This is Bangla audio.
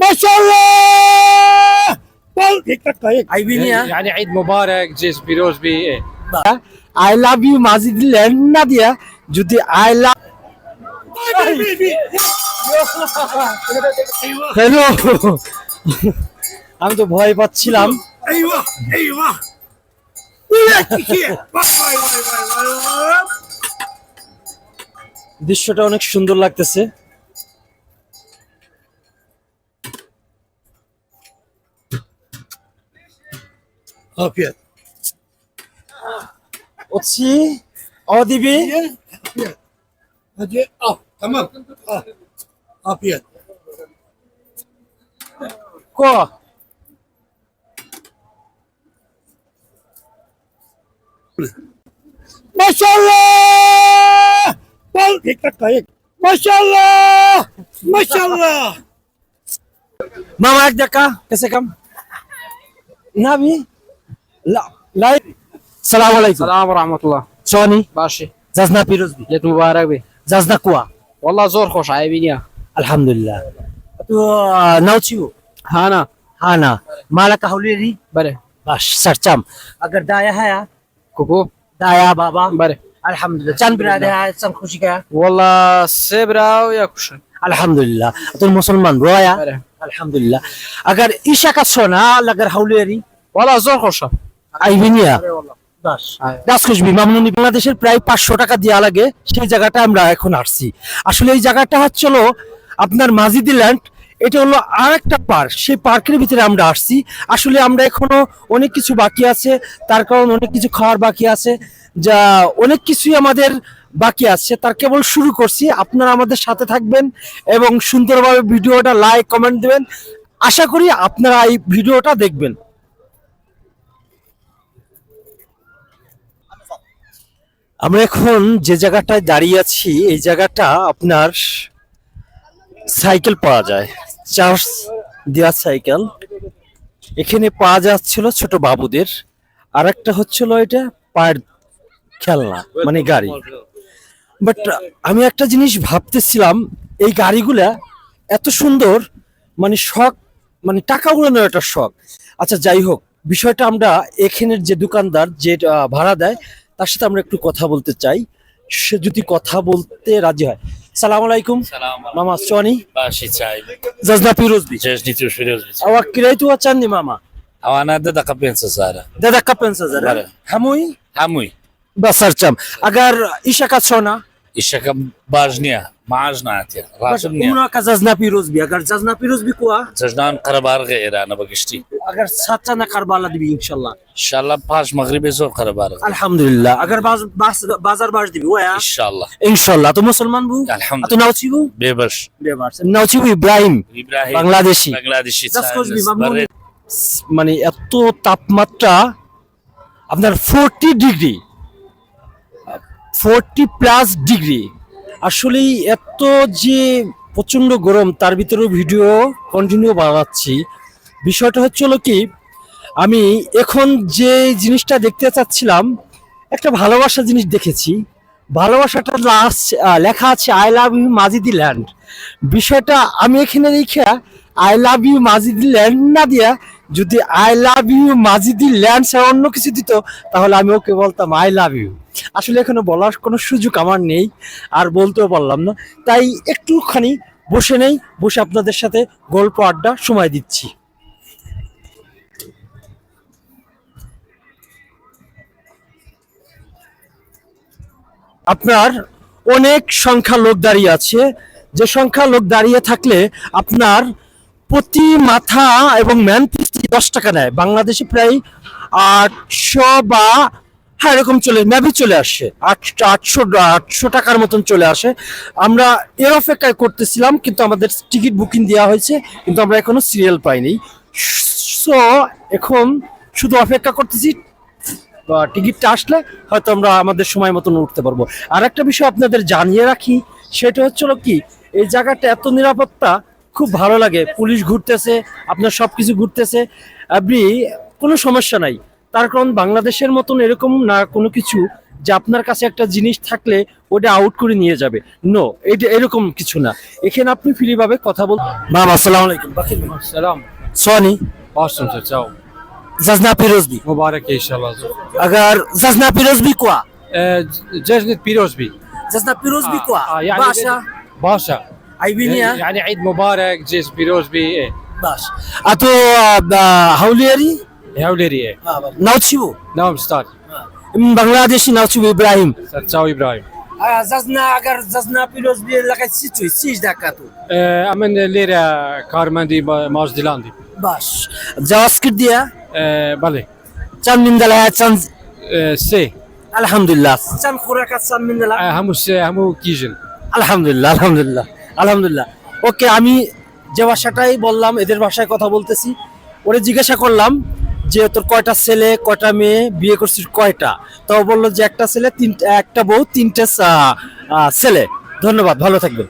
মাশাআল্লাহ বল ঠিকঠাক কয়েক আইবিনিয়া يعني عيد مبارك جيش بيروز بي ايه আই লাভ ইউ মাজিদ ল্যান্ড না দিয়া যদি আই লাভ হ্যালো আমি তো ভয় পাচ্ছিলাম। ايوه ايوه দৃশ্যটা অনেক সুন্দর লাগতেছে। عافية অছি অদিবি هجي تمام عافية ক ما شاء الله بل ঠিকঠাক কয়েক ما شاء الله ما شاء الله মামা এক দেখা कैसे कम নাবি লাই সালাম আলাইকুম السلام ورحمة الله সনি باشي জাজনা পিরোজবি ليت مبارك بي জাজনা কুয়া والله زور خوش عيبينيا আলহামদুলিল্লাহ তো নাউচিও هانا হানা মালাকা হাউলিরি بره বাস সারচাম अगर दाया है كوكو दाया बाबा بره अल्हम्दुलिल्लाह चांद बिरादे है सब खुशी का والله سيبرا ويا كوشن अल्हम्दुलिल्लाह तो मुसलमान रोया بره अल्हम्दुलिल्लाह अगर ईशा का सोना अगर हाउलिरी والله زور خوش আইবিনিয়া والله দাস দাস খুশবি মামনুনি বাংলাদেশের প্রায় 500 টাকা দেওয়া লাগে সেই জায়গাটা আমরা এখন আসছি। আসলে এই জায়গাটা হচ্ছিল আপনার মাজিদি ল্যান্ড, এটা হলো আরেকটা পার্ক, সেই পার্কের ভিতরে আমরা আসছি। আসলে আমরা এখনো অনেক কিছু বাকি আছে, তার কারণ অনেক কিছু খাওয়ার বাকি আছে, যা অনেক কিছুই আমাদের বাকি আছে, তার কেবল শুরু করছি। আপনারা আমাদের সাথে থাকবেন এবং সুন্দরভাবে ভিডিওটা লাইক কমেন্ট দেবেন। আশা করি আপনারা এই ভিডিওটা দেখবেন। আমরা এখন যে জায়গাটায় দাঁড়িয়ে আছি এই জায়গাটা আপনার সাইকেল পাওয়া যায়, চার্জ দেওয়া সাইকেল এখানে পাওয়া যাচ্ছিল ছোট বাবুদের, আর একটা হচ্ছিল এটা পায়ের খেলনা মানে গাড়ি। বাট আমি একটা জিনিস ভাবতেছিলাম, এই গাড়িগুলা এত সুন্দর, মানে শখ, মানে টাকা উড়ানোর একটা শখ। আচ্ছা যাই হোক, বিষয়টা আমরা এখানের যে দোকানদার যে ভাড়া দেয় তার সাথে আমরা একটু কথা বলতে চাই, সে যদি কথা বলতে রাজি হয়। সালাম আলাইকুম سلام মামা সোনি باشي تاعي জাজনা পিরোজবি جاجني توش فيروز আওয়া কিরাইতু আচাননি মামা او انا ددا قبينسا سارة দাদা কাপেন্সা যারা بله. হামুই هموي বাসারচাম আগার ইশা কা সোনা الشكا باجنيا معاجنا عتيا راتبنيا উমরা কা জাজনা পিরোজবি আগার জাজনা পিরোজবি কোয়া زجنان قربار غير انا بقشتي আগার সাতটা না কারবালা দিবি ইনশাআল্লাহ ان شاء الله باش مغربي زور قربار আলহামদুলিল্লাহ আগার বাজার বাস দিবি ওয়া ان شاء الله ইনশাআল্লাহ তো মুসলমান বু الحمد তো لله নাউচিবু بيبش নাউচিবু ইব্রাহিম ابراهيم বাংলাদেশি بنغلاديشي জাসকোজবি মামনুনি মানে এত তাপমাত্রা আপনার 40 ডিগ্রি 40+ ডিগ্রি, আসলে এত যে প্রচন্ড গরম, তার ভিতরেও ভিডিও কন্টিনিউ বানাচ্ছি। বিষয়টা হচ্ছিল কি, আমি এখন যে জিনিসটা দেখতে চাচ্ছিলাম, একটা ভালোবাসা জিনিস দেখেছি। ভালোবাসাটা লেখা আছে আই লাভ ইউ মাজিদি ল্যান্ড। বিষয়টা আমি এখানে দেখে আই লাভ ইউ মাজিদি ল্যান্ড না দিয়া যদি আই লাভ ইউ মাজিদি ল্যান্ড ছাড়া অন্য কিছু দিত তাহলে আমি ওকে বলতাম আই লাভ ইউ। আসলে এখানে বলার কোনো সুযোগ আমার নেই, আর বলতেও পারলাম না, তাই একটুখানি বসে নেই, বসে আপনাদের সাথে গল্প আড্ডা সময় দিচ্ছি। আপনার অনেক সংখ্যা লোক দাঁড়িয়ে আছে, যে সংখ্যা লোক দাঁড়িয়ে থাকলে আপনার প্রতি মাথা এবং ম্যান পিস 10 টাকা নেয়। বাংলাদেশে প্রায় 800 বা হ্যাঁ এরকম ম্যাপে চলে আসে, 800 টাকার মতন চলে আসে। আমরা এর অপেক্ষায় করতেছিলাম, কিন্তু আমাদের টিকিট বুকিং দেওয়া হয়েছে, কিন্তু আমরা এখনো সিরিয়াল পাইনি। সো এখন শুধু অপেক্ষা করতেছি, টিকিটটা আসলে হয়তো আমরা আমাদের সময় মতন উঠতে পারবো। আর একটা বিষয় আপনাদের জানিয়ে রাখি, সেটা হচ্ছিল কি, এই জায়গাটা এত নিরাপত্তা, খুব ভালো লাগে। পুলিশ ঘুরতেছে, আপনার সবকিছু ঘুরতেছে, আপনি কোনো সমস্যা নাই। তার কারণ বাংলাদেশের মতন এরকম না কোনো কিছু যে আপনার কাছে একটা জিনিস থাকলে ওটা আউট করে নিয়ে যাবে। নো, এটা এরকম কিছু না। এখানে আপনি ফ্রি ভাবে কথা বল। মামা আসসালামু আলাইকুম। سلام সোনি باشم تشاو জাজনা পিরোজবি مبارك ان شاء الله अगर জাজনা পিরোজবি কোয়া جزنة بيروزبي জাজনা পিরোজবি কোয়া يعني বাসা باشا আইবিনিয়া يعني عيد مبارك جيس بيروزبي ايه বাস আতো হাউলিয়ারি يا وليري ايه নাউচিবু نعم ستار বাংলাদেশি নাউচিবু ইব্রাহিম تشاو ابراهيم জাজনা अगर জাজনা পিরোজবি লাগাই সিচুই সিজ ডাকাতু امن ليرة كارماندي ماج ديلاندي বাস জাওয়াস্কির দিয়া بله চান মিন্দালা চান سي আলহামদুলিল্লাহ চান খুরাকাত চান মিন্দালা همو كيجن আলহামদুলিল্লাহ আলহামদুলিল্লাহ আলহামদুলিল্লাহ। ওকে, আমি যে ভাষাটাই বললাম এদের ভাষায় কথা বলতেছি। ওরে জিজ্ঞাসা করলাম যে তোর কয়টা ছেলে কয়টা মেয়ে, বিয়ে করছিস কয়টা? তো বললো যে একটা ছেলে, একটা বউ, তিনটে ছেলে। ধন্যবাদ, ভালো থাকবেন।